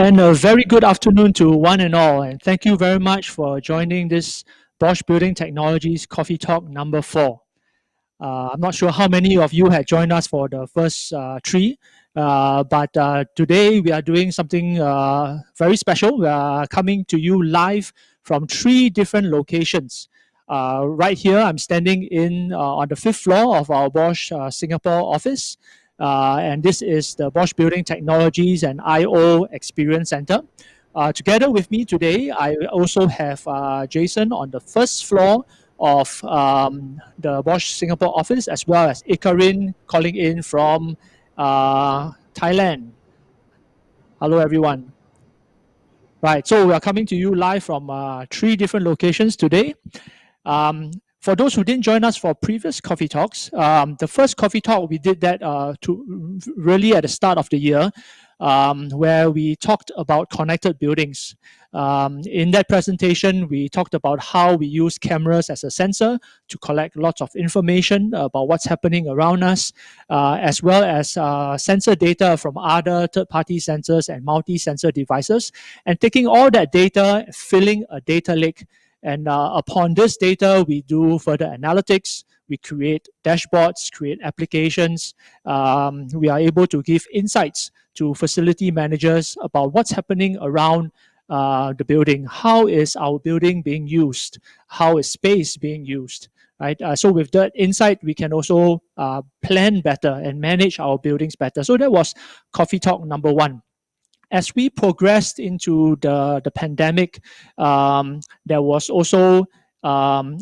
And a very good afternoon to one and all. And thank you very much for joining this Bosch Building Technologies Coffee Talk number 4. I'm not sure how many of you had joined us for the first three, but today we are doing something very special. We are coming to you live from 3 different locations. Right here, I'm standing on the 5th floor of our Bosch Singapore office. And this is the Bosch Building Technologies and I/O Experience Center. Together with me today, I also have Jason on the 1st floor of the Bosch Singapore office, as well as Ikarin calling in from Thailand. Hello, everyone. Right, so we are coming to you live from 3 different locations today. For those who didn't join us for previous coffee talks, the first coffee talk, we did that really at the start of the year, where we talked about connected buildings. In that presentation, we talked about how we use cameras as a sensor to collect lots of information about what's happening around us, as well as sensor data from other third-party sensors and multi-sensor devices, and taking all that data, filling a data lake. And upon this data, we do further analytics. We create dashboards, create applications. We are able to give insights to facility managers about what's happening around the building. How is our building being used? How is space being used? Right? So with that insight, we can also plan better and manage our buildings better. So that was coffee talk number 1. As we progressed into the pandemic, there was also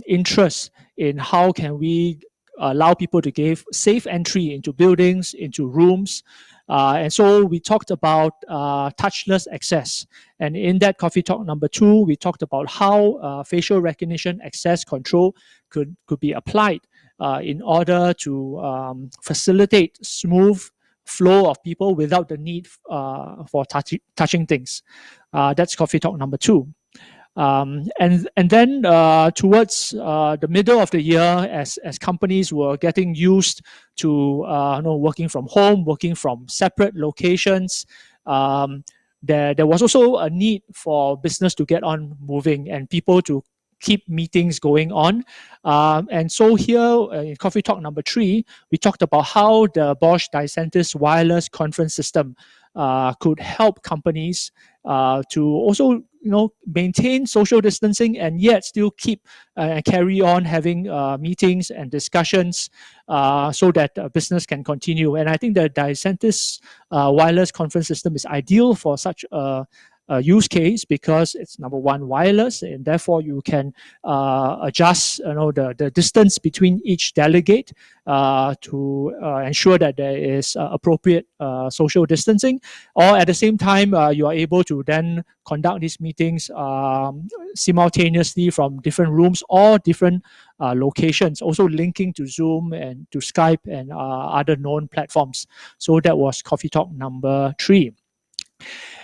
interest in how can we allow people to give safe entry into buildings, into rooms. And so we talked about touchless access. And in that coffee talk number 2, we talked about how facial recognition access control could be applied in order to facilitate smooth flow of people without the need for touching things. That's coffee talk number 2. And then towards the middle of the year, as companies were getting used to working from home, working from separate locations, there was also a need for business to get on moving and people to keep meetings going on. And so here in coffee talk number 3, we talked about how the Bosch Dicentis wireless conference system could help companies to also maintain social distancing and yet still keep and carry on having meetings and discussions so that business can continue. And I think the Dicentis wireless conference system is ideal for such a use case because it's number 1 wireless, and therefore you can adjust the distance between each delegate to ensure that there is appropriate social distancing, or at the same time you are able to then conduct these meetings simultaneously from different rooms or different locations, also linking to Zoom and to Skype and other known platforms. So that was coffee talk number 3.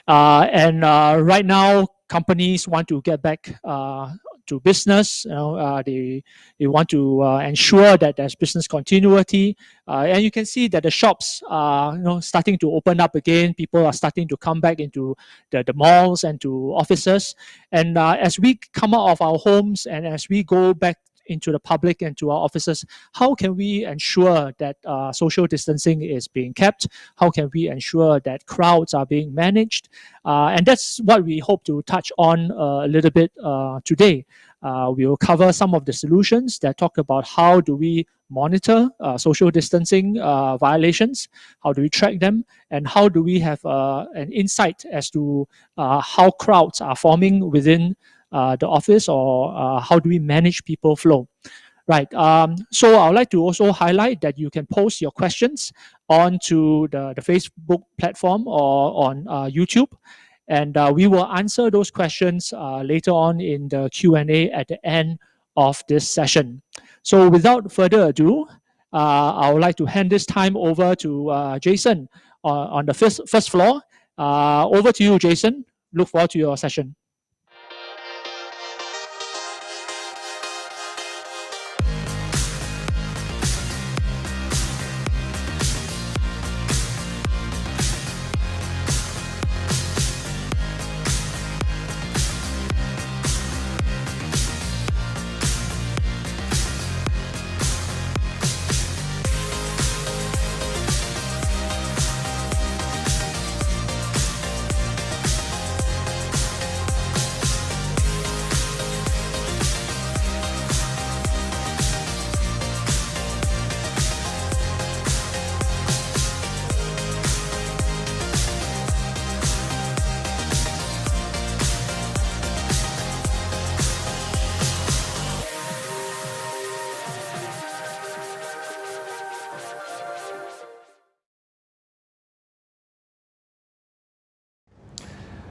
And right now, companies want to get back to business. They want to ensure that there's business continuity. And you can see that the shops are starting to open up again. People are starting to come back into the malls and to offices. And as we come out of our homes and as we go back into the public and to our offices, how can we ensure that social distancing is being kept? How can we ensure that crowds are being managed? And that's what we hope to touch on a little bit today. We will cover some of the solutions that talk about how do we monitor social distancing violations, how do we track them, and how do we have an insight as to how crowds are forming within the office, or how do we manage people flow. Right. So I would like to also highlight that you can post your questions onto the Facebook platform or on YouTube, and we will answer those questions later on in the Q&A at the end of this session. So without further ado, I would like to hand this time over to Jason on the first floor. Over to you, Jason. Look forward to your session.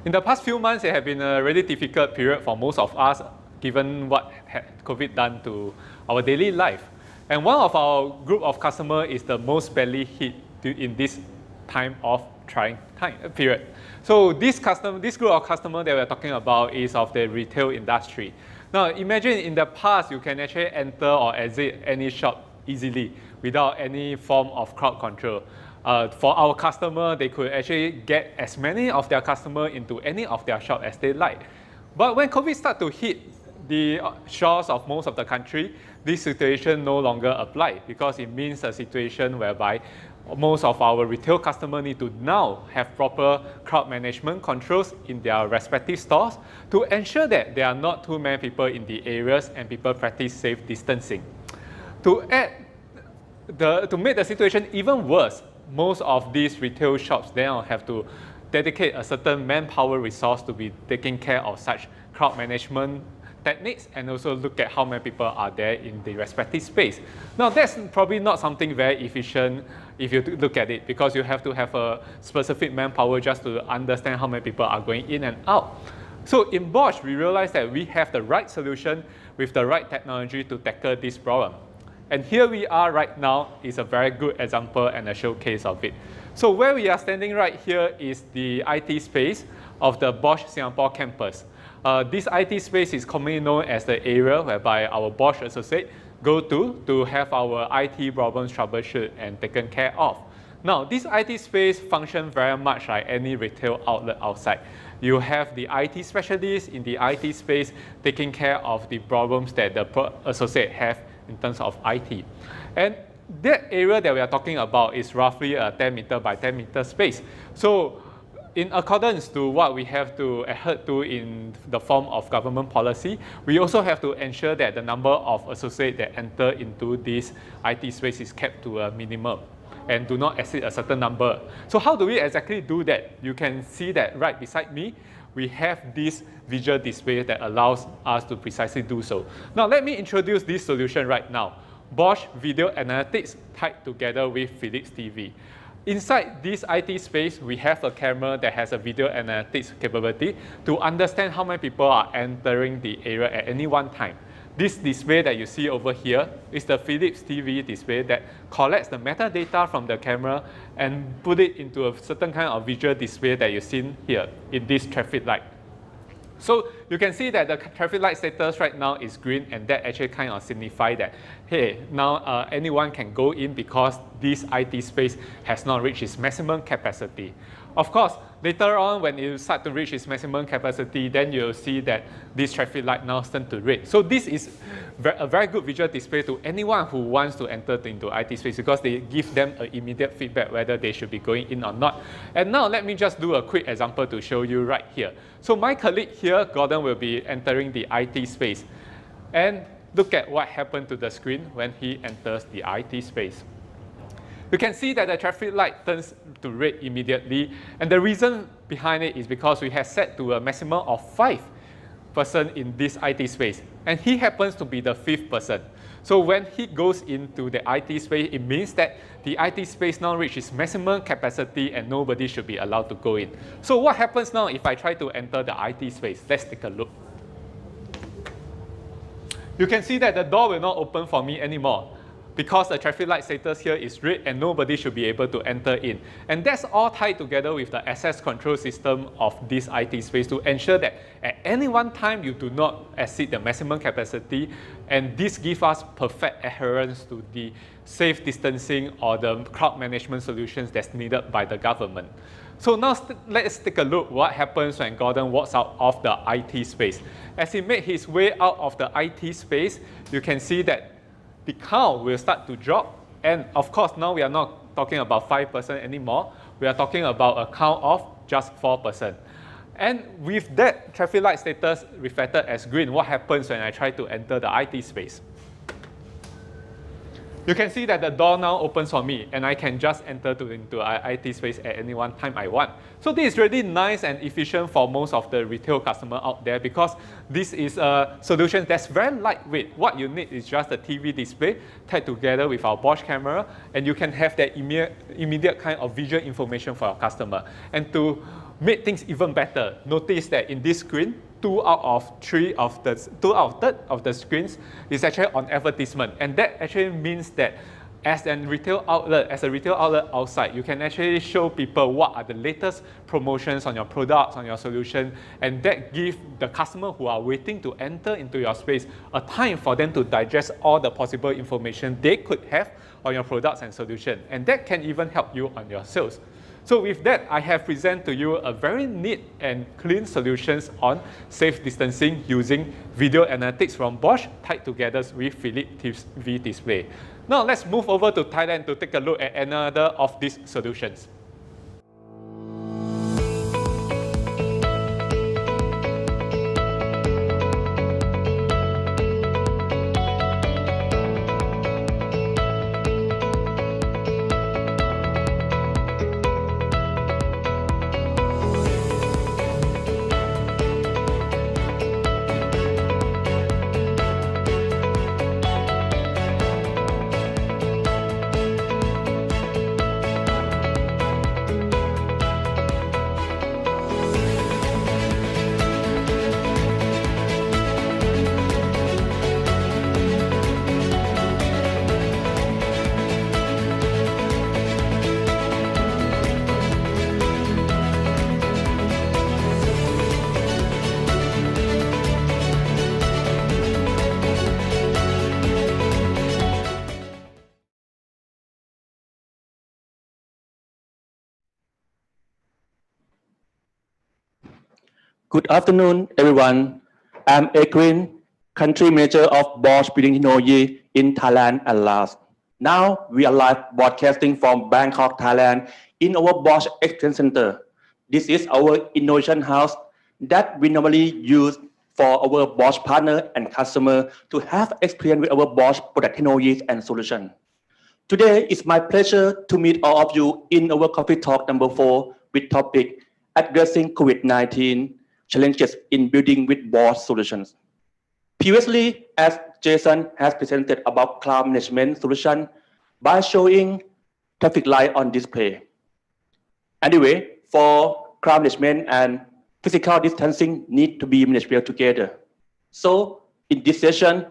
In the past few months, it has been a really difficult period for most of us, given what had COVID done to our daily life. And one of our group of customers is the most badly hit in this time of trying period. So this group of customers that we're talking about is of the retail industry. Now imagine in the past, you can actually enter or exit any shop easily without any form of crowd control. For our customer, they could actually get as many of their customers into any of their shop as they like. But when COVID started to hit the shores of most of the country, this situation no longer applies because it means a situation whereby most of our retail customers need to now have proper crowd management controls in their respective stores to ensure that there are not too many people in the areas and people practice safe distancing. To make the situation even worse, most of these retail shops now have to dedicate a certain manpower resource to be taking care of such crowd management techniques and also look at how many people are there in the respective space. Now that's probably not something very efficient if you look at it, because you have to have a specific manpower just to understand how many people are going in and out. So in Bosch, we realized that we have the right solution with the right technology to tackle this problem. And here we are right now is a very good example and a showcase of it. So where we are standing right here is the IT space of the Bosch Singapore campus. This IT space is commonly known as the area whereby our Bosch associates go to have our IT problems troubleshooted and taken care of. Now, this IT space functions very much like any retail outlet outside. You have the IT specialists in the IT space taking care of the problems that the associate have in terms of IT. And that area that we are talking about is roughly a 10 meter by 10 meter space. So in accordance to what we have to adhere to in the form of government policy, we also have to ensure that the number of associates that enter into this IT space is kept to a minimum and do not exceed a certain number. So how do we exactly do that? You can see that right beside me, we have this visual display that allows us to precisely do so. Now let me introduce this solution right now. Bosch Video Analytics tied together with Philips TV. Inside this IT space, we have a camera that has a video analytics capability to understand how many people are entering the area at any one time. This display that you see over here is the Philips TV display that collects the metadata from the camera and put it into a certain kind of visual display that you've seen here in this traffic light. So you can see that the traffic light status right now is green, and that actually kind of signifies that, hey, now anyone can go in because this IT space has not reached its maximum capacity. Of course, later on when you start to reach its maximum capacity, then you'll see that this traffic light now turns to red. So this is a very good visual display to anyone who wants to enter into IT space because they give them an immediate feedback whether they should be going in or not. And now let me just do a quick example to show you right here. So my colleague here, Gordon, will be entering the IT space. And look at what happened to the screen when he enters the IT space. You can see that the traffic light turns to red immediately, and the reason behind it is because we have set to a maximum of 5 persons in this IT space, and he happens to be the 5th person. So when he goes into the IT space, it means that the IT space now reaches maximum capacity and nobody should be allowed to go in. So what happens now if I try to enter the IT space? Let's take a look. You can see that the door will not open for me anymore, because the traffic light status here is red and nobody should be able to enter in. And that's all tied together with the access control system of this IT space to ensure that at any one time you do not exceed the maximum capacity, and this gives us perfect adherence to the safe distancing or the crowd management solutions that's needed by the government. So now let's take a look what happens when Gordon walks out of the IT space. As he made his way out of the IT space, you can see that the count will start to drop. And of course, now we are not talking about 5% anymore. We are talking about a count of just 4%. And with that traffic light status reflected as green, what happens when I try to enter the IT space? You can see that the door now opens for me, and I can just enter into IT space at any one time I want. So this is really nice and efficient for most of the retail customers out there, because this is a solution that's very lightweight. What you need is just a TV display tied together with our Bosch camera, and you can have that immediate kind of visual information for our customer. And to made things even better. Notice that in this screen, 2 out of 3 of the 2 out of third of the screens is actually on advertisement, and that actually means that as a retail outlet outside, you can actually show people what are the latest promotions on your products, on your solution, and that gives the customer who are waiting to enter into your space a time for them to digest all the possible information they could have on your products and solution, and that can even help you on your sales. So with that, I have presented to you a very neat and clean solutions on safe distancing using video analytics from Bosch tied together with Philips TV display. Now let's move over to Thailand to take a look at another of these solutions. Good afternoon, everyone. I'm Ekrin, Country Manager of Bosch Building Technology in Thailand and Laos. Now we are live broadcasting from Bangkok, Thailand in our Bosch Experience Center. This is our innovation house that we normally use for our Bosch partner and customer to have experience with our Bosch product technologies and solutions. Today, it's my pleasure to meet all of you in our coffee talk number 4 with topic addressing COVID-19 challenges in building with Bosch solutions. Previously, as Jason has presented about cloud management solution by showing traffic light on display. Anyway, for cloud management and physical distancing need to be managed well together. So in this session,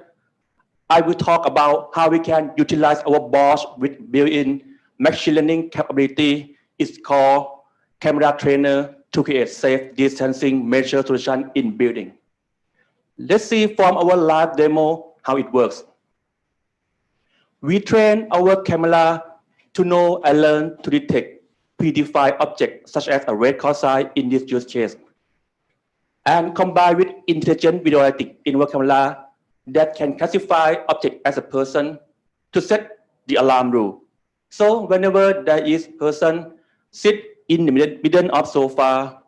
I will talk about how we can utilize our Bosch with built-in machine learning capability. It's called Camera Trainer to create safe distancing measure solution in building. Let's see from our live demo how it works. We train our camera to know and learn to detect predefined objects such as a red cross sign in this use case, and combined with intelligent video analytics in our camera that can classify object as a person to set the alarm rule. So whenever there is person sit in the middle of sofa,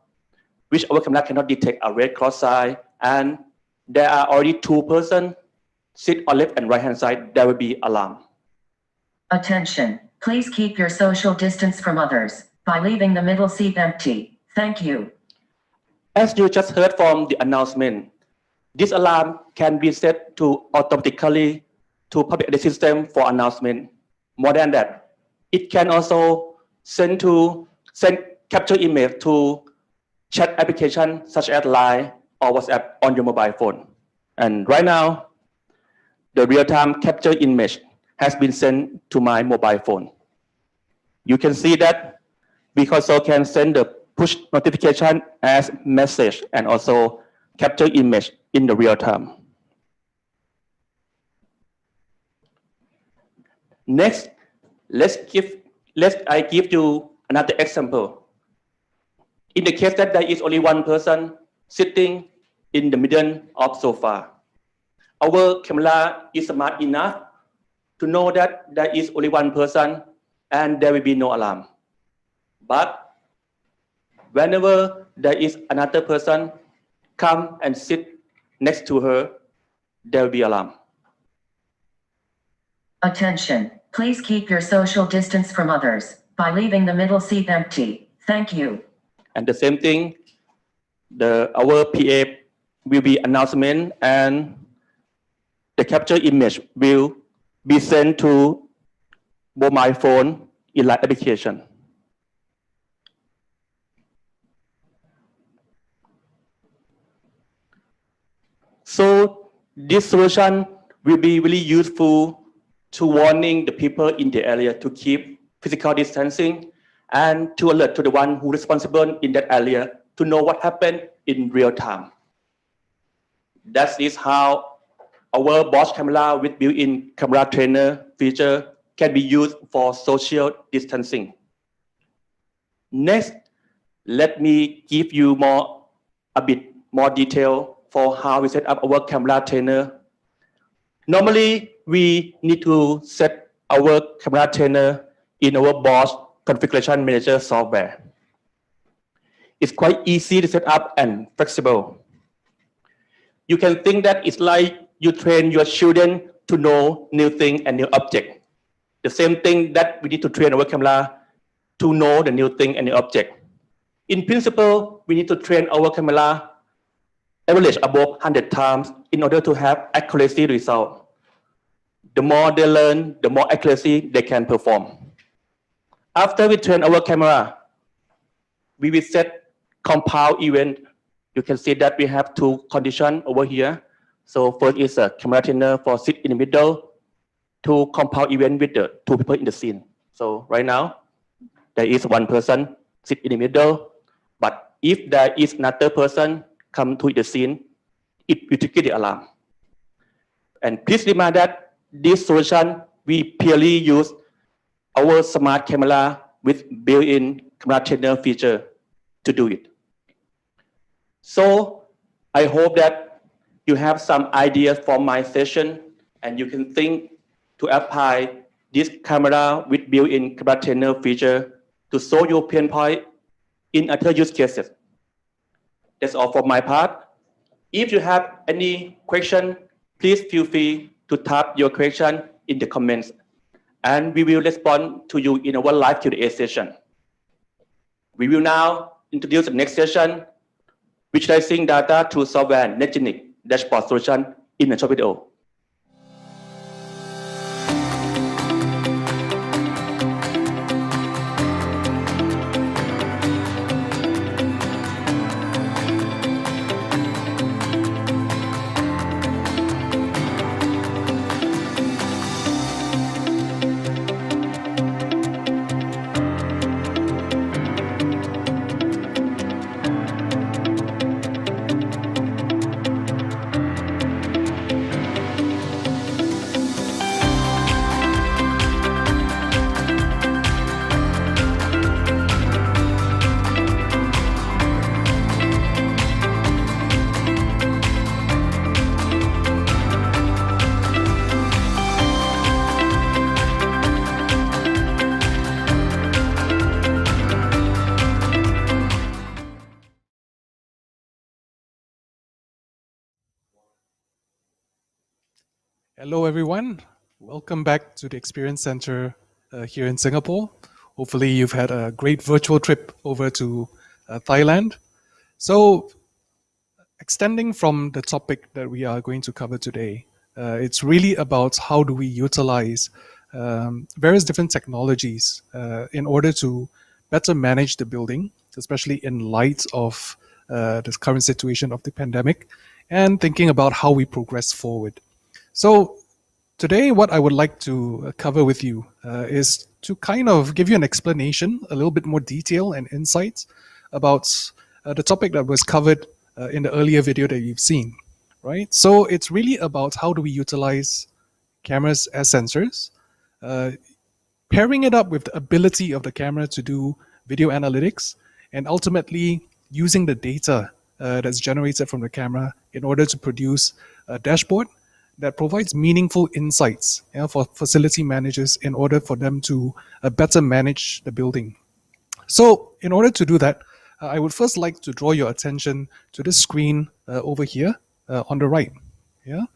which our camera cannot detect a red cross sign, and there are already 2 persons sit on left and right hand side, there will be alarm. Attention, please keep your social distance from others by leaving the middle seat empty. Thank you. As you just heard from the announcement, this alarm can be set to automatically to public address system for announcement. More than that, it can also send capture image to chat application such as Line or WhatsApp on your mobile phone. And right now, the real-time capture image has been sent to my mobile phone. You can see that we also can send the push notification as message and also capture image in the real time. Next, I give you another example. In the case that there is only 1 person sitting in the middle of sofa, our camera is smart enough to know that there is only 1 person and there will be no alarm. But whenever there is another person come and sit next to her, there will be alarm. Attention, please keep your social distance from others by leaving the middle seat empty. Thank you. And the same thing, our PA will be announcement and the capture image will be sent to mobile phone in live application. So this solution will be really useful to warning the people in the area to keep physical distancing and to alert to the one who is responsible in that area to know what happened in real time. That is how our Bosch camera with built-in camera trainer feature can be used for social distancing. Next, let me give you a bit more detail for how we set up our camera trainer. Normally, we need to set our camera trainer in our Bosch configuration manager software. It's quite easy to set up and flexible. You can think that it's like you train your children to know new thing and new object. The same thing that we need to train our camera to know the new thing and new object. In principle, we need to train our camera average above 100 times in order to have accuracy result. The more they learn, the more accuracy they can perform. After we train our camera, we will set compound event. You can see that we have two conditions over here. So first is a camera trainer for sit in the middle, two compound event with the two people in the scene. So right now, there is one person sit in the middle, but if there is another person come to the scene, it will trigger the alarm. And please remember that this solution, we purely use our smart camera with built-in camera trainer feature to do it. So I hope that you have some ideas from my session and you can think to apply this camera with built-in camera trainer feature to solve your pain point in other use cases. That's all for my part. If you have any question, please feel free to type your question in the comments and we will respond to you in our live Q&A session. We will now introduce the next session, visualizing data through software NetGenic dashboard solution in a short video. Hello everyone, welcome back to the Experience Center here in Singapore. Hopefully you've had a great virtual trip over to Thailand. So extending from the topic that we are going to cover today, it's really about how do we utilize various different technologies in order to better manage the building, especially in light of the current situation of the pandemic, and thinking about how we progress forward. So today what I would like to cover with you is to kind of give you an explanation, a little bit more detail and insights about the topic that was covered in the earlier video that you've seen, right? So it's really about how do we utilize cameras as sensors, pairing it up with the ability of the camera to do video analytics, and ultimately using the data that's generated from the camera in order to produce a dashboard that provides meaningful insights for facility managers in order for them to better manage the building. So in order to do that, I would first like to draw your attention to this screen over here on the right. Yeah.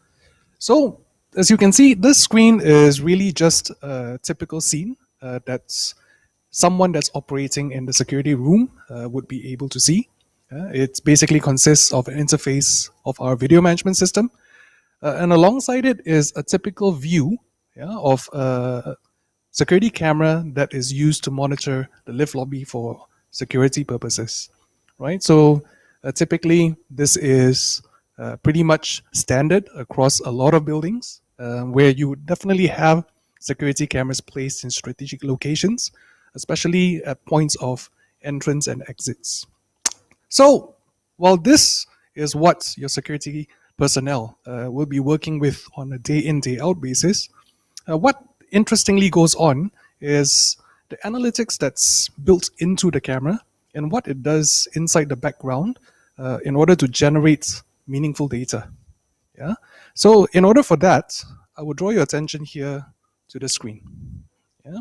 So as you can see, this screen is really just a typical scene that's someone that's operating in the security room would be able to see. It basically consists of an interface of our video management system. And alongside it is a typical view of a security camera that is used to monitor the lift lobby for security purposes, right? So typically this is pretty much standard across a lot of buildings, where you would definitely have security cameras placed in strategic locations, especially at points of entrance and exits. So, while this is what your security personnel will be working with on a day in, day out basis, what interestingly goes on is the analytics that's built into the camera and what it does inside the background in order to generate meaningful data. Yeah. So in order for that, I will draw your attention here to the screen. Yeah.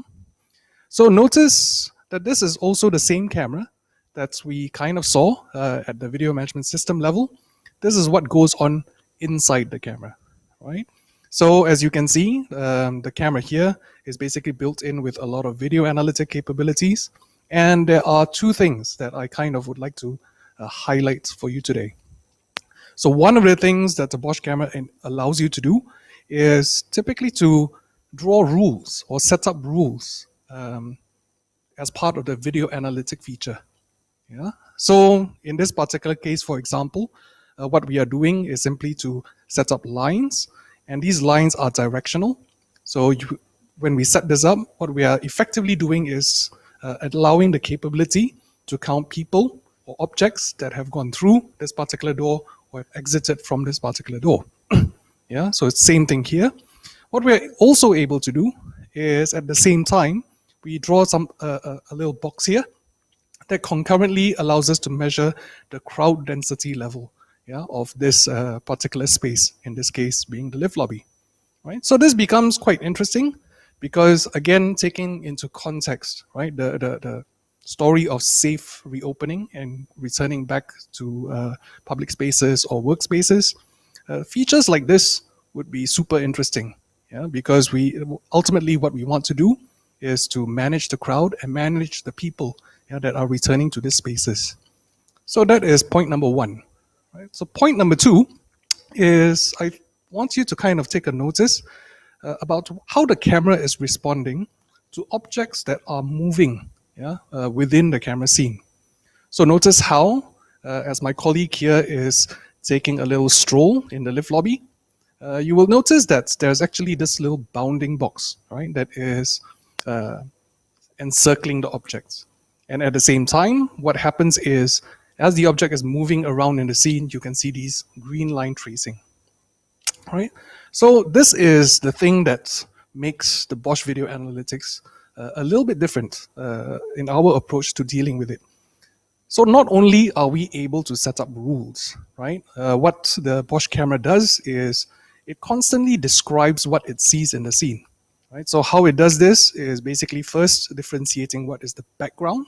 So notice that this is also the same camera that we kind of saw at the video management system level. This is what goes on inside the camera, right? So as you can see, the camera here is basically built in with a lot of video analytic capabilities. And there are two things that I kind of would like to highlight for you today. So one of the things that the Bosch camera allows you to do is typically to draw rules or set up rules as part of the video analytic feature. Yeah. So in this particular case, for example, what we are doing is simply to set up lines, and these lines are directional. So when we set this up, what we are effectively doing is allowing the capability to count people or objects that have gone through this particular door or have exited from this particular door. Yeah, so it's the same thing here. What we're also able to do is at the same time, we draw a little box here that concurrently allows us to measure the crowd density level, yeah, of this particular space, in this case being the lift lobby. Right? So this becomes quite interesting because, again, taking into context, right, the story of safe reopening and returning back to public spaces or workspaces, features like this would be super interesting, yeah, because ultimately what we want to do is to manage the crowd and manage the people, yeah, that are returning to these spaces. So that is point number one. Right? So point number two is I want you to kind of take a notice about how the camera is responding to objects that are moving, yeah, within the camera scene. So notice how, as my colleague here is taking a little stroll in the lift lobby, you will notice that there's actually this little bounding box, right, that is encircling the object. And at the same time, what happens is, as the object is moving around in the scene, you can see these green line tracing, right? So this is the thing that makes the Bosch video analytics a little bit different in our approach to dealing with it. So not only are we able to set up rules, right? What the Bosch camera does is it constantly describes what it sees in the scene, right? So how it does this is basically first differentiating what is the background,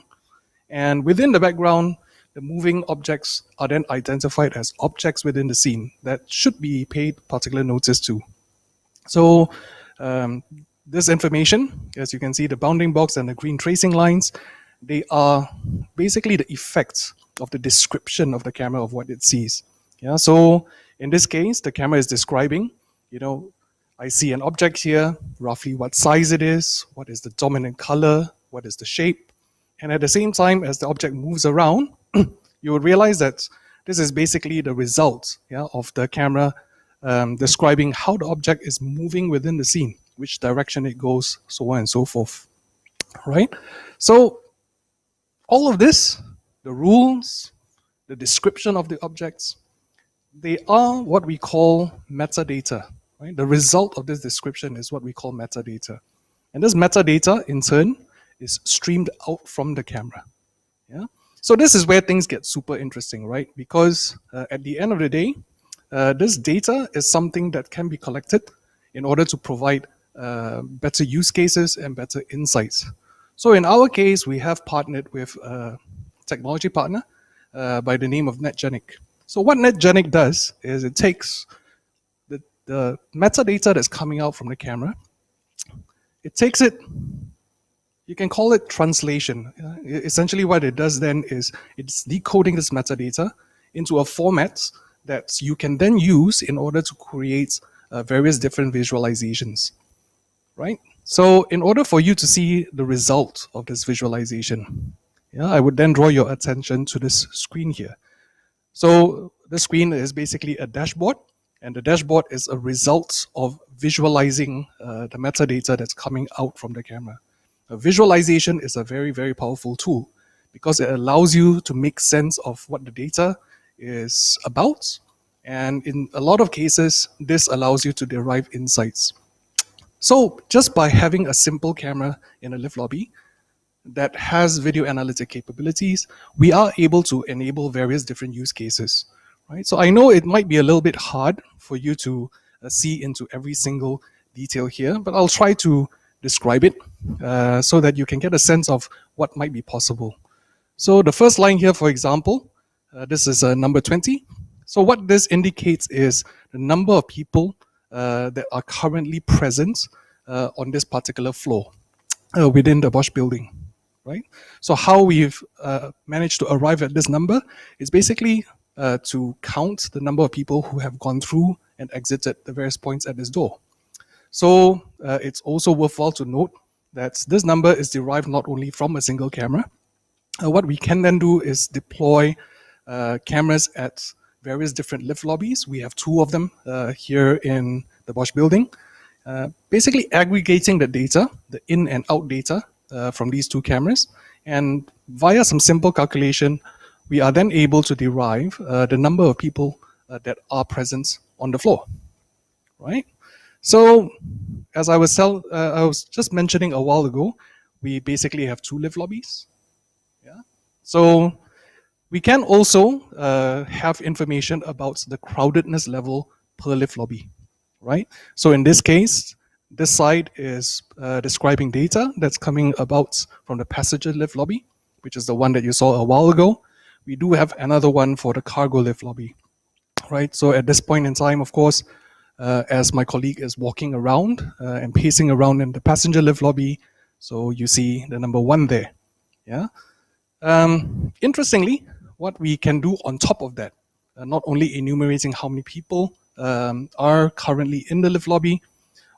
and within the background, the moving objects are then identified as objects within the scene that should be paid particular notice to. So this information, as you can see, the bounding box and the green tracing lines, they are basically the effects of the description of the camera of what it sees. Yeah. So in this case, the camera is describing, you know, I see an object here, roughly what size it is, what is the dominant color, what is the shape. And at the same time, as the object moves around, you will realize that this is basically the result, yeah, of the camera describing how the object is moving within the scene, which direction it goes, so on and so forth. Right? So all of this, the rules, the description of the objects, they are what we call metadata. Right? The result of this description is what we call metadata. And this metadata, in turn, is streamed out from the camera. Yeah. So this is where things get super interesting, right? Because at the end of the day, this data is something that can be collected in order to provide better use cases and better insights. So in our case, we have partnered with a technology partner by the name of NetGenic. So what NetGenic does is it takes the metadata that's coming out from the camera, it takes it, you can call it translation. Essentially what it does then is it's decoding this metadata into a format that you can then use in order to create various different visualizations, right? So in order for you to see the result of this visualization, yeah, I would then draw your attention to this screen here. So the screen is basically a dashboard, and the dashboard is a result of visualizing the metadata that's coming out from the camera. Visualization is a very, very powerful tool because it allows you to make sense of what the data is about. And in a lot of cases, this allows you to derive insights. So just by having a simple camera in a lift lobby that has video analytic capabilities, we are able to enable various different use cases, right? So I know it might be a little bit hard for you to see into every single detail here, but I'll try to describe it so that you can get a sense of what might be possible. So the first line here, for example, this is number 20. So what this indicates is the number of people that are currently present on this particular floor within the Bosch building, right? So how we've managed to arrive at this number is basically to count the number of people who have gone through and exited the various points at this door. So it's also worthwhile to note that this number is derived not only from a single camera. What we can then do is deploy cameras at various different lift lobbies. We have 2 of them here in the Bosch building. Basically aggregating the data, the in and out data from these 2 cameras. And via some simple calculation, we are then able to derive the number of people that are present on the floor, right? So as I was just mentioning a while ago, we basically have 2 lift lobbies. Yeah. So we can also have information about the crowdedness level per lift lobby, right? So in this case, this side is describing data that's coming about from the passenger lift lobby, which is the one that you saw a while ago. We do have another one for the cargo lift lobby, right? So at this point in time, of course, as my colleague is walking around and pacing around in the passenger lift lobby, so you see the number 1 there, yeah? Interestingly, what we can do on top of that, not only enumerating how many people are currently in the lift lobby,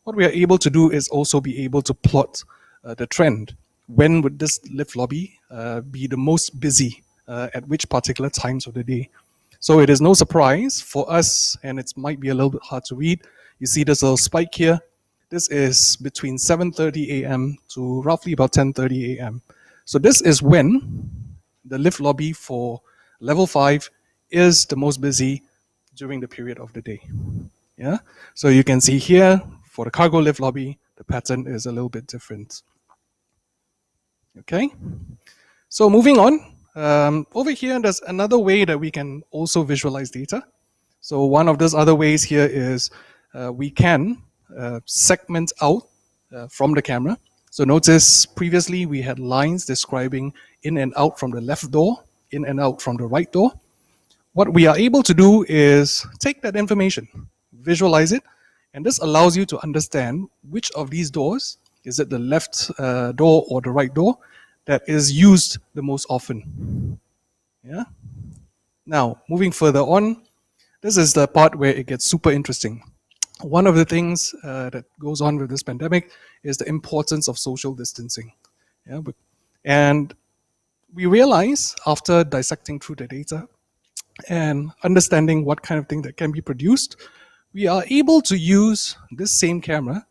what we are able to do is also be able to plot the trend. When would this lift lobby be the most busy at which particular times of the day? So it is no surprise for us, and it might be a little bit hard to read. You see this little spike here. This is between 7:30 a.m. to roughly about 10:30 a.m. So this is when the lift lobby for level 5 is the most busy during the period of the day. Yeah. So you can see here for the cargo lift lobby, the pattern is a little bit different. Okay. So moving on, over here, there's another way that we can also visualize data. So one of those other ways here is we can segment out from the camera. So notice previously we had lines describing in and out from the left door, in and out from the right door. What we are able to do is take that information, visualize it, and this allows you to understand which of these doors, is it the left door or the right door, that is used the most often. Yeah. Now, moving further on, this is the part where it gets super interesting. One of the things that goes on with this pandemic is the importance of social distancing. Yeah, and we realize after dissecting through the data and understanding what kind of thing that can be produced, we are able to use this same camera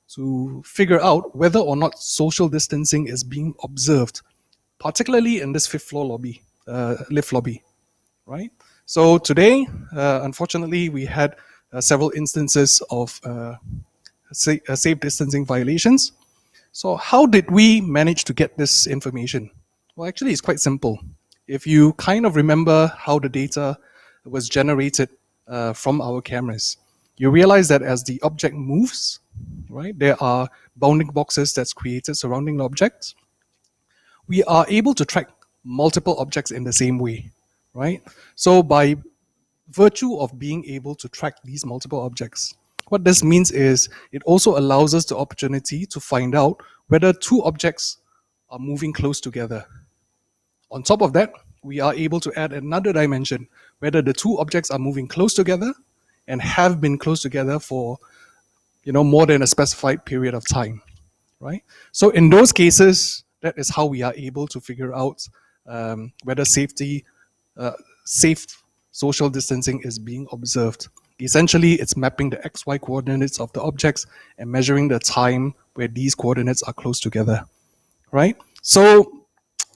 to figure out whether or not social distancing is being observed, particularly in this 5th floor lobby, lift lobby, right? So today, unfortunately, we had several instances of safe distancing violations. So how did we manage to get this information? Well, actually, it's quite simple. If you kind of remember how the data was generated from our cameras, you realize that as the object moves, right, there are bounding boxes that's created surrounding the object. We are able to track multiple objects in the same way, right? So by virtue of being able to track these multiple objects, what this means is it also allows us the opportunity to find out whether 2 objects are moving close together. On top of that, we are able to add another dimension, whether the 2 objects are moving close together and have been close together for more than a specified period of time, right? So in those cases, that is how we are able to figure out whether safe social distancing is being observed. Essentially, it's mapping the XY coordinates of the objects and measuring the time where these coordinates are close together, right? So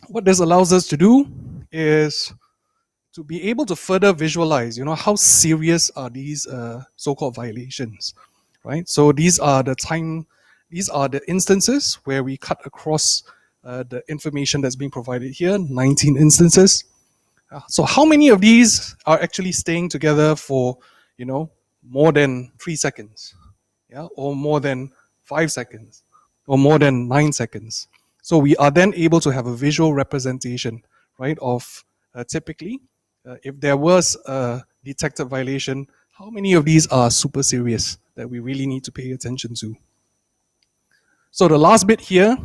what this allows us to do is to be able to further visualize, how serious are these so-called violations, right? So these are the instances where we cut across the information that's being provided here, 19 instances. So how many of these are actually staying together for, more than 3 seconds, yeah, or more than 5 seconds, or more than 9 seconds? So we are then able to have a visual representation, right, of typically, if there was a detected violation, how many of these are super serious that we really need to pay attention to? So the last bit here,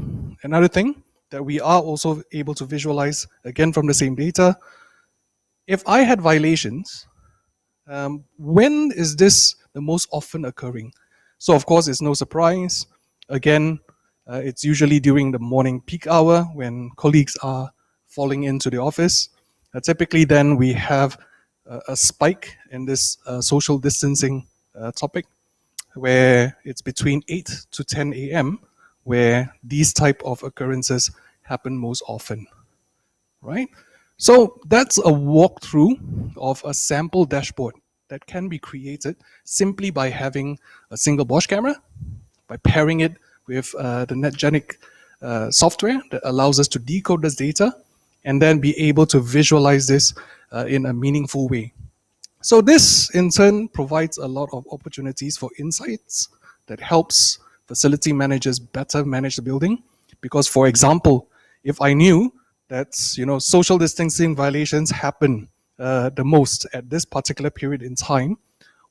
another thing that we are also able to visualize, again from the same data, if I had violations, when is this the most often occurring? So of course, it's no surprise. Again, it's usually during the morning peak hour when colleagues are falling into the office. Typically then we have a spike in this social distancing topic, where it's between 8 to 10 a.m. where these type of occurrences happen most often, right? So that's a walkthrough of a sample dashboard that can be created simply by having a single Bosch camera, by pairing it with the NetGenic software that allows us to decode this data and then be able to visualize this in a meaningful way. So this in turn provides a lot of opportunities for insights that helps facility managers better manage the building. Because for example, if I knew that social distancing violations happen the most at this particular period in time,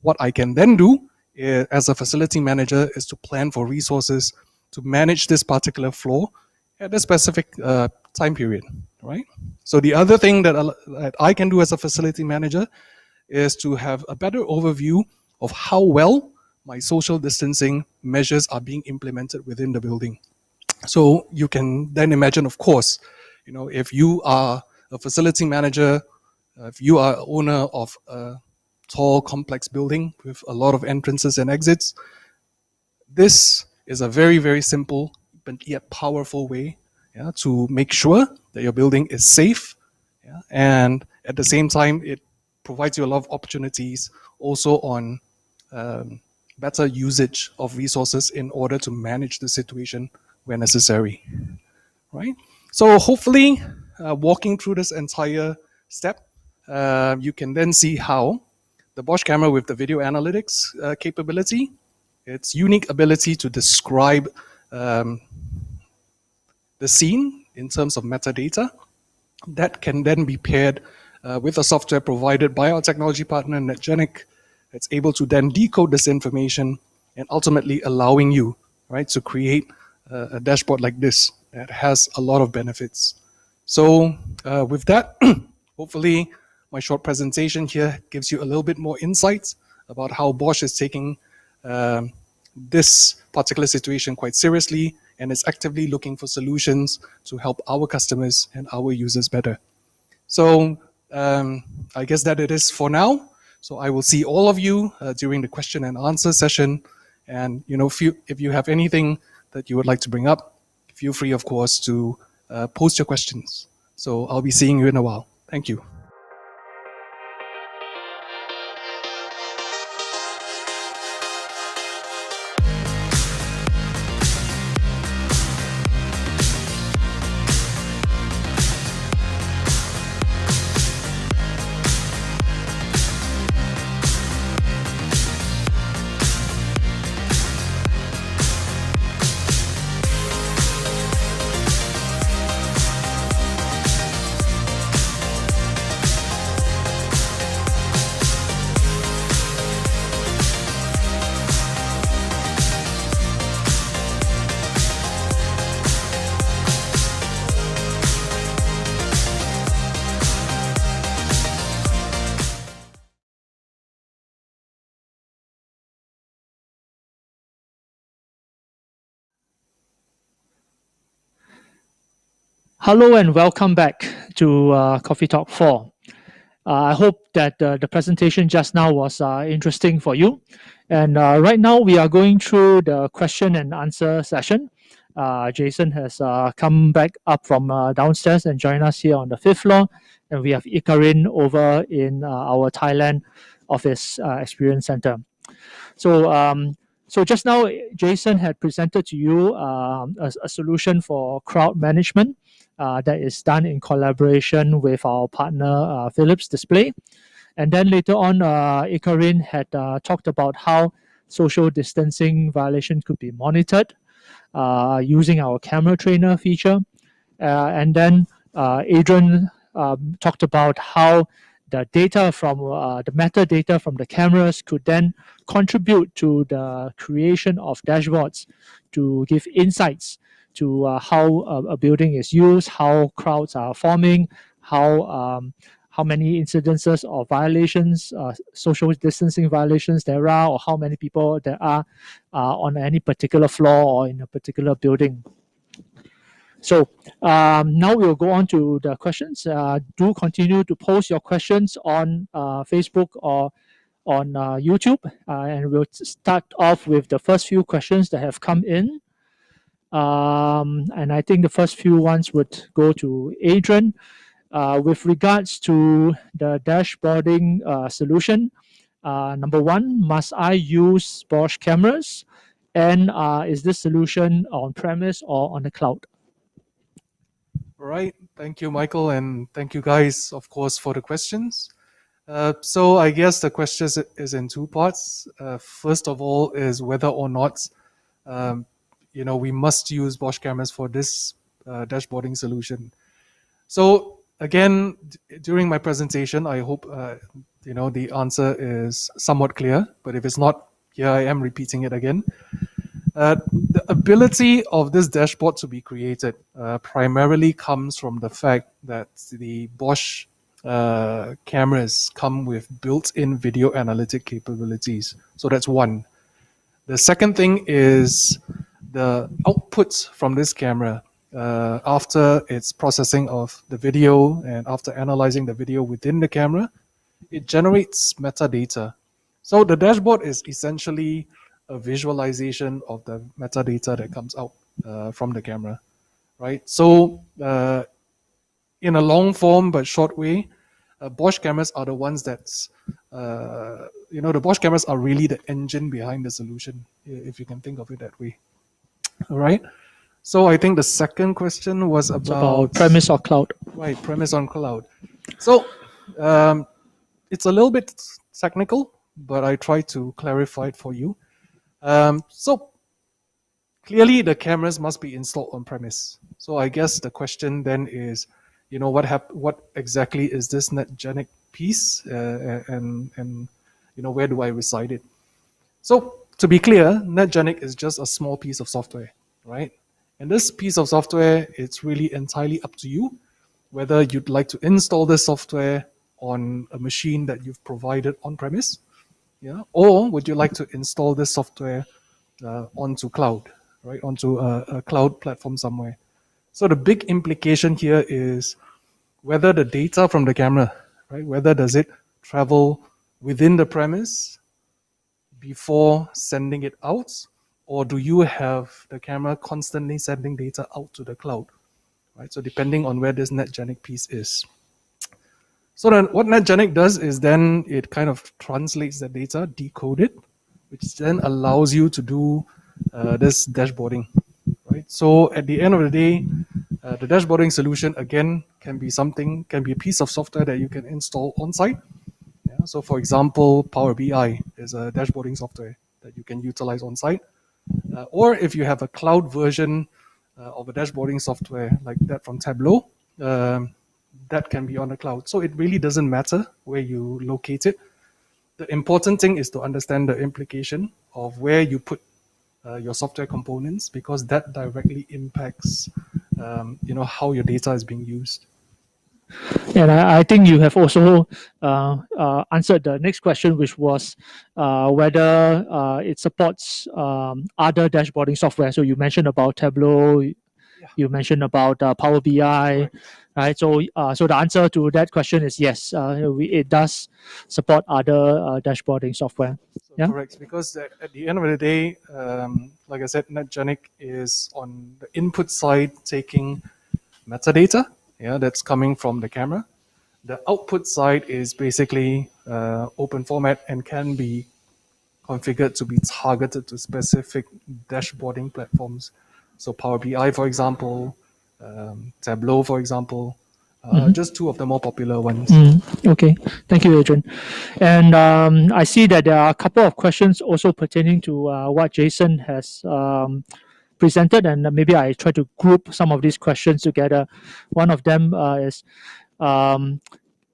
what I can then do as a facility manager is to plan for resources to manage this particular floor at a specific time period, right? So the other thing that I can do as a facility manager is to have a better overview of how well my social distancing measures are being implemented within the building. So you can then imagine, of course, if you are a facility manager, if you are owner of a tall, complex building with a lot of entrances and exits, this is a very, very simple but yet powerful way, yeah, to make sure that your building is safe, yeah, and at the same time, it provides you a lot of opportunities also on better usage of resources in order to manage the situation where necessary, right? So hopefully, walking through this entire step, you can then see how the Bosch camera with the video analytics capability, its unique ability to describe the scene in terms of metadata, that can then be paired with a software provided by our technology partner, NetGenic. It's able to then decode this information and ultimately allowing you, right, to create a dashboard like this that has a lot of benefits. So with that, hopefully my short presentation here gives you a little bit more insights about how Bosch is taking this particular situation quite seriously and is actively looking for solutions to help our customers and our users better. So I guess that it is for now. So I will see all of you during the question and answer session. And if you have anything that you would like to bring up, feel free, of course, to post your questions. So I'll be seeing you in a while. Thank you. Hello and welcome back to Coffee Talk 4. I hope that the presentation just now was interesting for you. And right now we are going through the question and answer session. Jason has come back up from downstairs and joined us here on the 5th floor. And we have Ikarin over in our Thailand office experience center. So just now, Jason had presented to you a solution for crowd management that is done in collaboration with our partner Philips Display. And then later on, Ikarin had talked about how social distancing violation could be monitored using our camera trainer feature. And then Adrian talked about how the data from the metadata from the cameras could then contribute to the creation of dashboards to give insights to how a building is used, how crowds are forming, how many incidences or violations, social distancing violations there are, or how many people there are on any particular floor or in a particular building. So now we'll go on to the questions. Do continue to post your questions on Facebook or on YouTube, and we'll start off with the first few questions that have come in. And I think the first few ones would go to Adrian. With regards to the dashboarding solution, number one, must I use Bosch cameras? And is this solution on premise or on the cloud? All right. Thank you, Michael, and thank you guys, of course, for the questions. So I guess the question is in two parts. First of all is whether or not, we must use Bosch cameras for this dashboarding solution. So again, during my presentation, I hope, the answer is somewhat clear, but if it's not, here I am repeating it again. The ability of this dashboard to be created primarily comes from the fact that the Bosch cameras come with built-in video analytic capabilities. So that's one. The second thing is the outputs from this camera after its processing of the video and after analyzing the video within the camera, it generates metadata. So the dashboard is essentially a visualization of the metadata that comes out from the camera, right? So in a long form but short way, Bosch cameras are the ones that's, the Bosch cameras are really the engine behind the solution, if you can think of it that way. All right. So I think the second question was about premise or cloud. Right, premise on cloud. So it's a little bit technical, but I try to clarify it for you. So clearly the cameras must be installed on premise. So I guess the question then is, what exactly is this NetGenic piece, and where do I reside it? So to be clear, NetGenic is just a small piece of software, right? And this piece of software, it's really entirely up to you whether you'd like to install this software on a machine that you've provided on premise, or would you like to install this software onto cloud, right? Onto a cloud platform somewhere. So the big implication here is whether the data from the camera, right? Whether does it travel within the premise before sending it out, or do you have the camera constantly sending data out to the cloud, right? So depending on where this NetGenic piece is. So then what NetGenic does is then it kind of translates the data, decode it, which then allows you to do this dashboarding, right? So at the end of the day, the dashboarding solution, again, can be a piece of software that you can install on site. Yeah? So for example, Power BI is a dashboarding software that you can utilize on site. Or if you have a cloud version of a dashboarding software like that from Tableau, that can be on the cloud. So it really doesn't matter where you locate it. The important thing is to understand the implication of where you put your software components, because that directly impacts how your data is being used. And I think you have also answered the next question, which was whether it supports other dashboarding software. So you mentioned about Tableau. You mentioned about Power BI, right? So, so the answer to that question is yes. It does support other dashboarding software. So Yeah. correct, because at the end of the day, like I said, NetGenic is on the input side taking metadata, yeah, that's coming from the camera. The output side is basically open format and can be configured to be targeted to specific dashboarding platforms. So Power BI, for example, Tableau, for example, just two of the more popular ones. Okay, thank you, Adrian. And I see that there are a couple of questions also pertaining to what Jason has presented, and maybe I try to group some of these questions together. One of them is,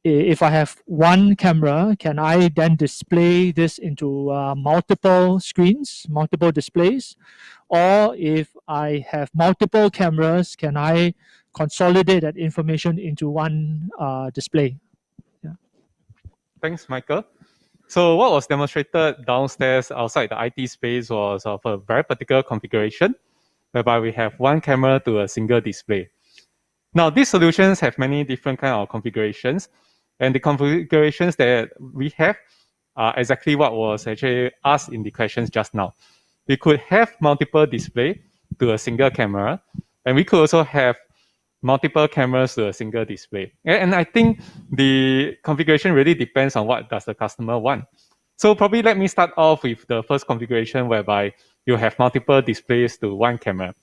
if I have one camera, can I then display this into multiple screens, multiple displays? Or if I have multiple cameras, can I consolidate that information into one display? Thanks, Michael. So what was demonstrated downstairs outside the IT space was of a very particular configuration, whereby we have one camera to a single display. Now, these solutions have many different kind of configurations, and the configurations that we have are exactly what was actually asked in the questions just now. We could have multiple display to a single camera, and we could also have multiple cameras to a single display. And I think the configuration really depends on what does the customer want. So probably let me start off with the first configuration whereby you have multiple displays to one camera.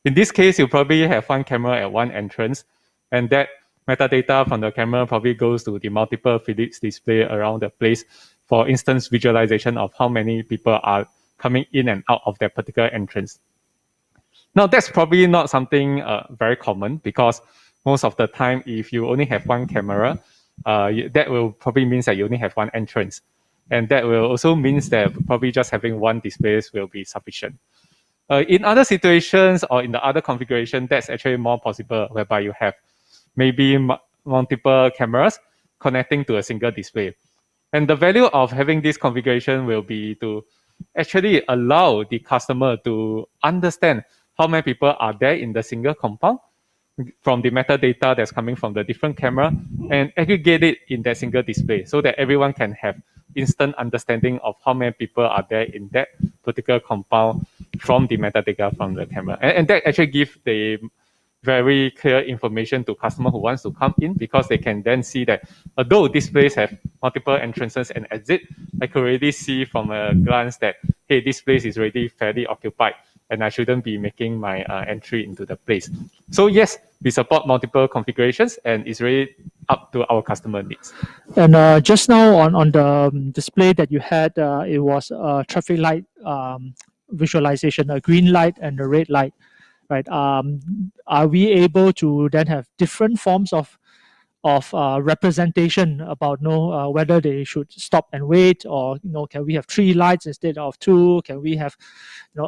In this case, you probably have one camera at one entrance, and that metadata from the camera probably goes to the multiple Philips display around the place for instance visualization of how many people are coming in and out of that particular entrance. Now, that's probably not something very common because most of the time, if you only have one camera, that will probably means that you only have one entrance. And that will also means that probably just having one display will be sufficient. In other situations or in the other configuration, that's actually more possible, whereby you have maybe multiple cameras connecting to a single display. And the value of having this configuration will be to actually allow the customer to understand how many people are there in the single compound from the metadata that's coming from the different camera and aggregate it in that single display so that everyone can have instant understanding of how many people are there in that particular compound from the metadata from the camera. And that actually gives the very clear information to customer who wants to come in because they can then see that although this place have multiple entrances and exit, I could already see from a glance that, hey, this place is already fairly occupied and I shouldn't be making my entry into the place. So yes, we support multiple configurations and it's really up to our customer needs. And just now on the display that you had, it was a traffic light visualization, a green light and a red light, right? Are we able to then have different forms of representation about whether they should stop and wait, or can we have 3 lights instead of 2? Can we have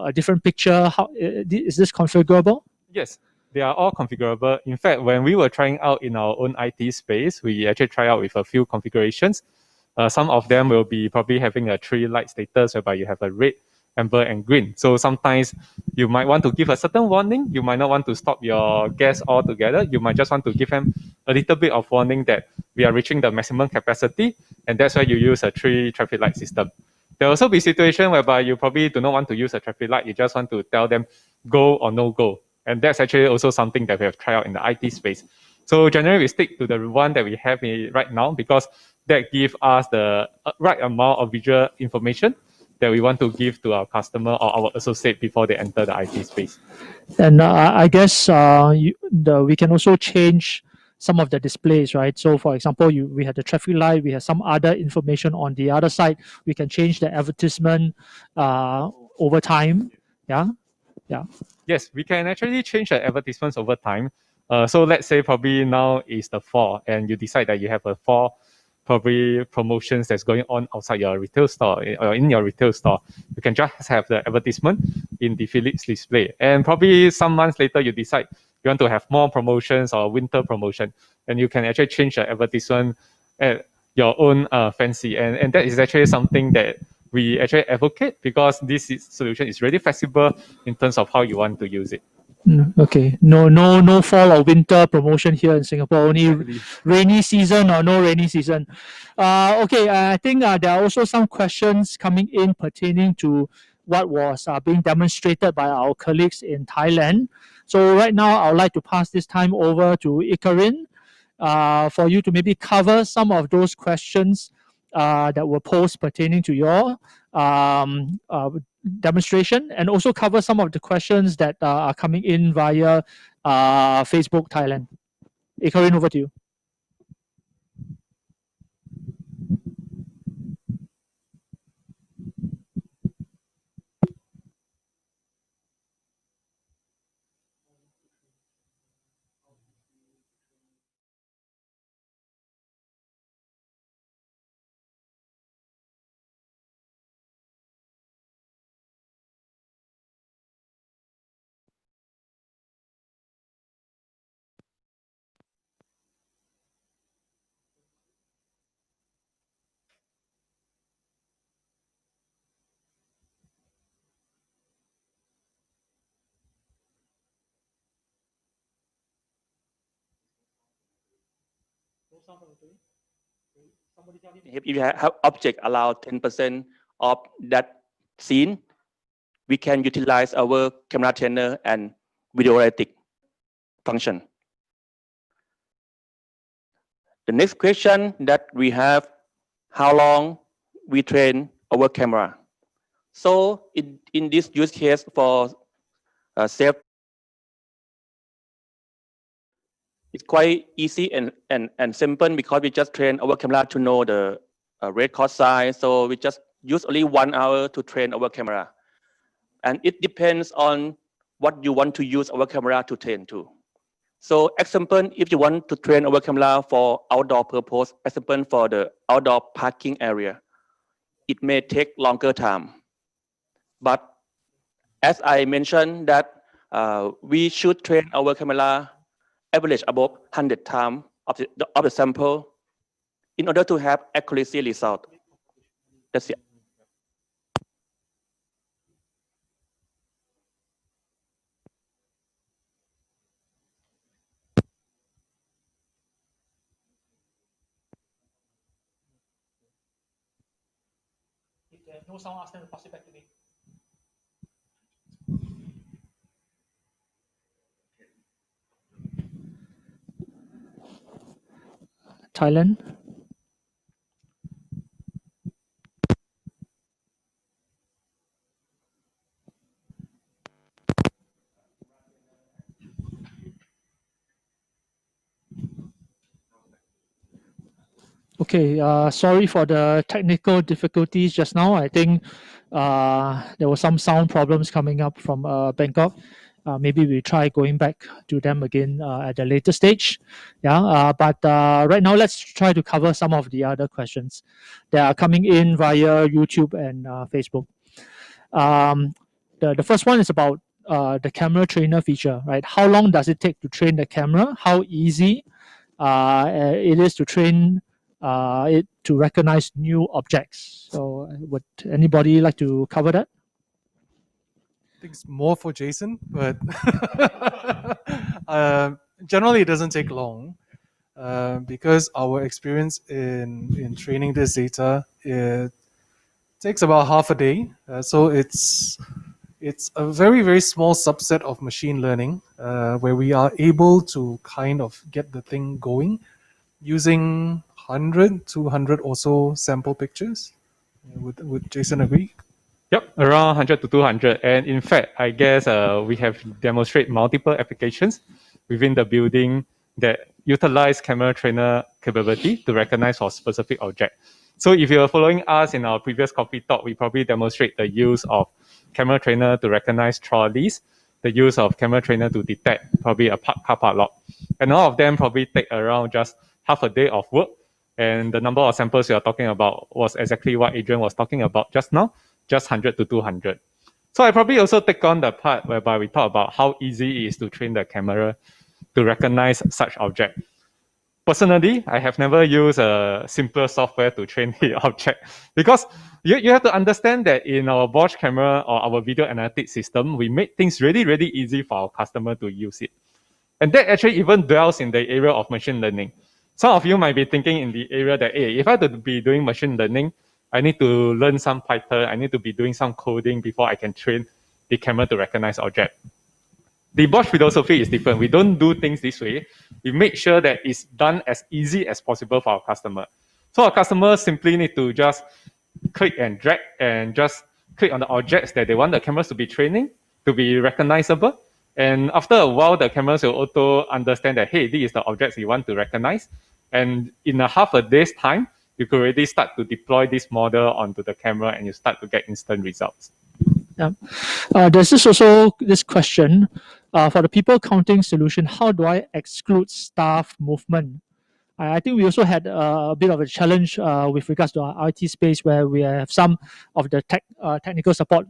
a different picture? How is this configurable? Yes, they are all configurable. In fact, when we were trying out in our own IT space, we actually try out with a few configurations. Some of them will be probably having a 3 light status whereby you have a red, amber, and green. So sometimes you might want to give a certain warning. You might not want to stop your guests altogether. You might just want to give them a little bit of warning that we are reaching the maximum capacity, and that's why you use a 3 traffic light system. There will also be situations whereby you probably do not want to use a traffic light. You just want to tell them go or no go. And that's actually also something that we have tried out in the IT space. So generally, we stick to the one that we have right now because that gives us the right amount of visual information that we want to give to our customer or our associate before they enter the IT space. And I guess we can also change some of the displays, right? So for example, we had the traffic light, we have some other information on the other side. We can change the advertisement over time. Yeah. Yes, we can actually change the advertisements over time. So let's say probably now is the fall and you decide that you have a fall probably promotions that's going on outside your retail store or in your retail store. You can just have the advertisement in the Philips display. And probably some months later, you decide you want to have more promotions or winter promotion. And you can actually change the advertisement at your own fancy. And that is actually something that we actually advocate because this solution is really flexible in terms of how you want to use it. Okay, no fall or winter promotion here in Singapore. Only rainy season or no rainy season. Okay, I think there are also some questions coming in pertaining to what was being demonstrated by our colleagues in Thailand. So right now, I would like to pass this time over to Ikarin for you to maybe cover some of those questions that were posed pertaining to your demonstration, and also cover some of the questions that are coming in via Facebook Thailand. Ikarin, over to you. If you have object allow 10% of that scene, we can utilize our camera trainer and video analytic function. The next question that we have, how long we train our camera? So in this use case for self, it's quite easy and simple because we just train our camera to know the red code size. So we just use only 1 hour to train our camera. And it depends on what you want to use our camera to train to. So example, if you want to train our camera for outdoor purpose, example for the outdoor parking area, it may take longer time. But as I mentioned that we should train our camera average above 100 times of the sample in order to have accuracy result. That's it. If there's no sound, ask them to pass it back to me. Thailand. Okay, sorry for the technical difficulties just now. I think there were some sound problems coming up from Bangkok. Maybe we try going back to them again at a later stage. Yeah, but right now let's try to cover some of the other questions that are coming in via YouTube and Facebook. The first one is about the camera trainer feature, right? How long does it take to train the camera? How easy it is to train it to recognize new objects? So would anybody like to cover that? I think it's more for Jason, but generally it doesn't take long because our experience in training this data, it takes about half a day. So it's a very, very small subset of machine learning where we are able to kind of get the thing going using 100, 200 or so sample pictures. Would Jason agree? Yep, around 100 to 200. And in fact, I guess we have demonstrated multiple applications within the building that utilize camera trainer capability to recognize for specific object. So if you're following us in our previous coffee talk, we probably demonstrate the use of camera trainer to recognize trolleys, the use of camera trainer to detect probably a car park lot. And all of them probably take around just half a day of work. And the number of samples you are talking about was exactly what Adrian was talking about just now, just 100 to 200. So I probably also take on the part whereby we talk about how easy it is to train the camera to recognize such object. Personally, I have never used a simpler software to train the object because you have to understand that in our Bosch camera or our video analytics system, we make things really, really easy for our customer to use it. And that actually even dwells in the area of machine learning. Some of you might be thinking in the area that, hey, if I have to be doing machine learning, I need to learn some Python, I need to be doing some coding before I can train the camera to recognize object. The Bosch philosophy is different. We don't do things this way. We make sure that it's done as easy as possible for our customer. So our customers simply need to just click and drag and just click on the objects that they want the cameras to be training, to be recognizable. And after a while, the cameras will auto understand that, hey, this is the objects you want to recognize. And in a half a day's time, you could already start to deploy this model onto the camera and you start to get instant results. Yeah. There's this question for the people counting solution. How do I exclude staff movement? I think we also had a bit of a challenge with regards to our IT space where we have some of the technical support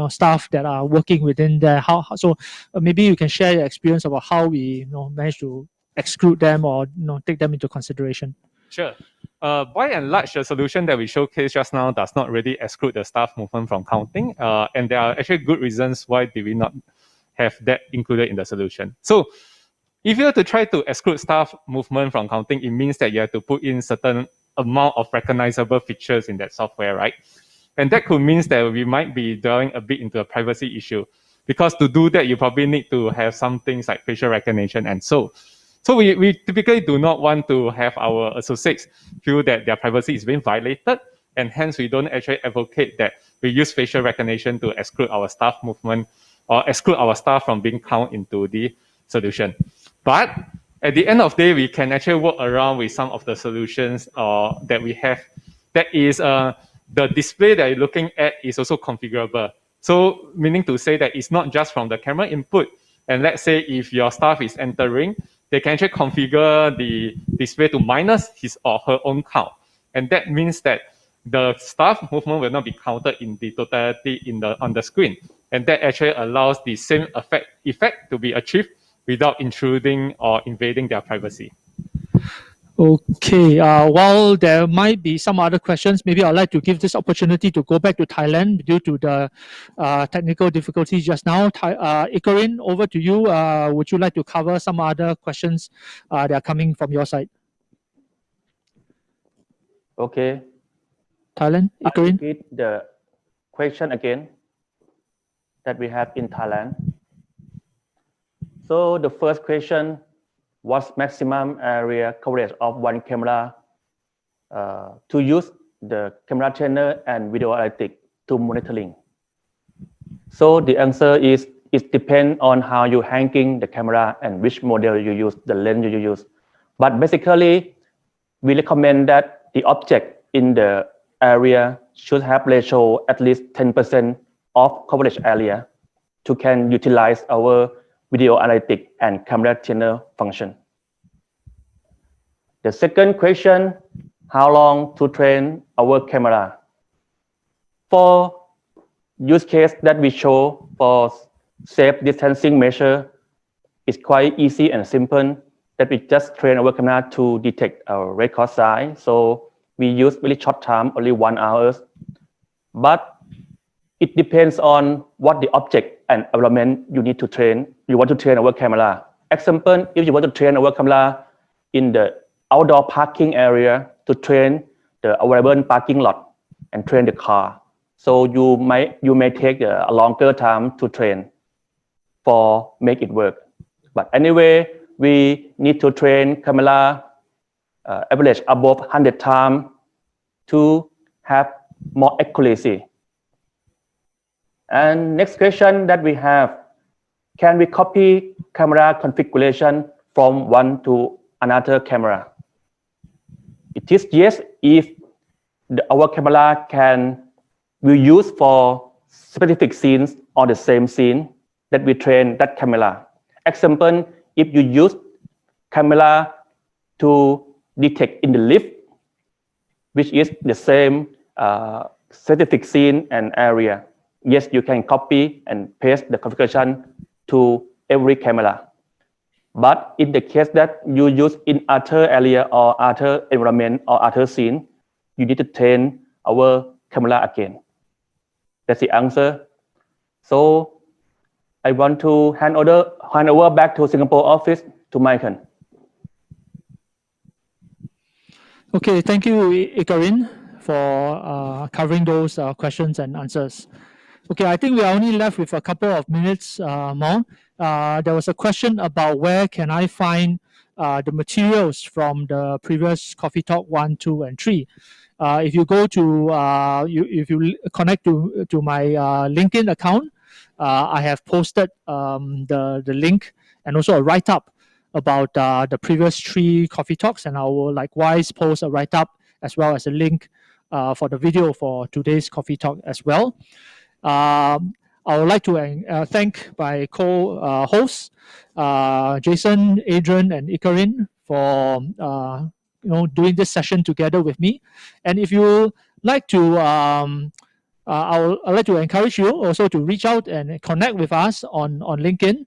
staff that are working within there. So maybe you can share your experience about how we managed to exclude them or take them into consideration. Sure. By and large, the solution that we showcased just now does not really exclude the staff movement from counting. And there are actually good reasons why did we not have that included in the solution. So if you have to try to exclude staff movement from counting, it means that you have to put in certain amount of recognizable features in that software, right? And that could mean that we might be delving a bit into a privacy issue. Because to do that, you probably need to have some things like facial recognition and so. So we typically do not want to have our associates feel that their privacy is being violated, and hence we don't actually advocate that we use facial recognition to exclude our staff movement or exclude our staff from being counted into the solution. But at the end of the day, we can actually work around with some of the solutions that we have. That is, the display that you're looking at is also configurable. So meaning to say that it's not just from the camera input. And let's say if your staff is entering, they can actually configure the display to minus his or her own count. And that means that the staff movement will not be counted in the totality on the screen. And that actually allows the same effect to be achieved without intruding or invading their privacy. Okay, while there might be some other questions, maybe I'd like to give this opportunity to go back to Thailand due to the technical difficulties just now. Ikarin, over to you. Would you like to cover some other questions that are coming from your side? Okay. Thailand, I Ikarin. repeat the question again that we have in Thailand. So the first question, what's maximum area coverage of one camera to use the camera trainer and video analytics to monitoring? So the answer is it depends on how you hanging the camera and which model you use, the lens you use. But basically, we recommend that the object in the area should have ratio at least 10% of coverage area to can utilize our video analytics and camera trainer function. The second question, how long to train our camera? For use case that we show for safe distancing measure, it's quite easy and simple that we just train our camera to detect our record size. So we use very short time, only 1 hour. But it depends on what the object and environment you need to train. You want to train our camera. Example, if you want to train our camera in the outdoor parking area to train the available parking lot and train the car. So you may take a longer time to train for make it work. But anyway, we need to train camera average above 100 times to have more accuracy. And next question that we have, can we copy camera configuration from one to another camera? It is yes, if our camera we use for specific scenes on the same scene that we train that camera. Example, if you use camera to detect in the lift, which is the same specific scene and area, yes, you can copy and paste the configuration to every camera. But in the case that you use in other area or other environment or other scene, you need to train our camera again. That's the answer. So I want to hand over back to Singapore office to Michael. Okay, thank you, Ikarin, for covering those questions and answers. Okay, I think we are only left with a couple of minutes more. There was a question about where can I find the materials from the previous Coffee Talk 1, 2, and 3. If you go to, if you connect to my LinkedIn account, I have posted the link and also a write-up about the previous 3 Coffee Talks, and I will likewise post a write-up as well as a link for the video for today's Coffee Talk as well. I would like to thank my co-hosts, Jason, Adrian, and Ikarin for doing this session together with me. And if you like to, I'd like to encourage you also to reach out and connect with us on LinkedIn.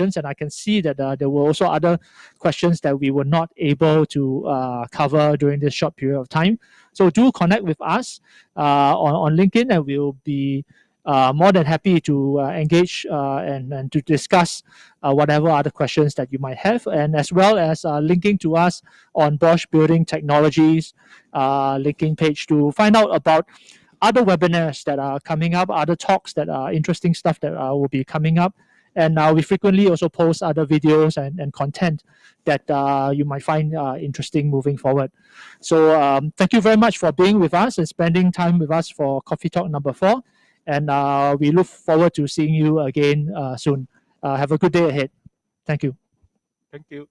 And I can see that there were also other questions that we were not able to cover during this short period of time. So do connect with us on LinkedIn, and we'll be more than happy to engage and to discuss whatever other questions that you might have, and as well as linking to us on Bosch Building Technologies linking page to find out about other webinars that are coming up, other talks that are interesting stuff that will be coming up. And we frequently also post other videos and content that you might find interesting moving forward. So thank you very much for being with us and spending time with us for Coffee Talk number 4. And we look forward to seeing you again soon. Have a good day ahead. Thank you. Thank you.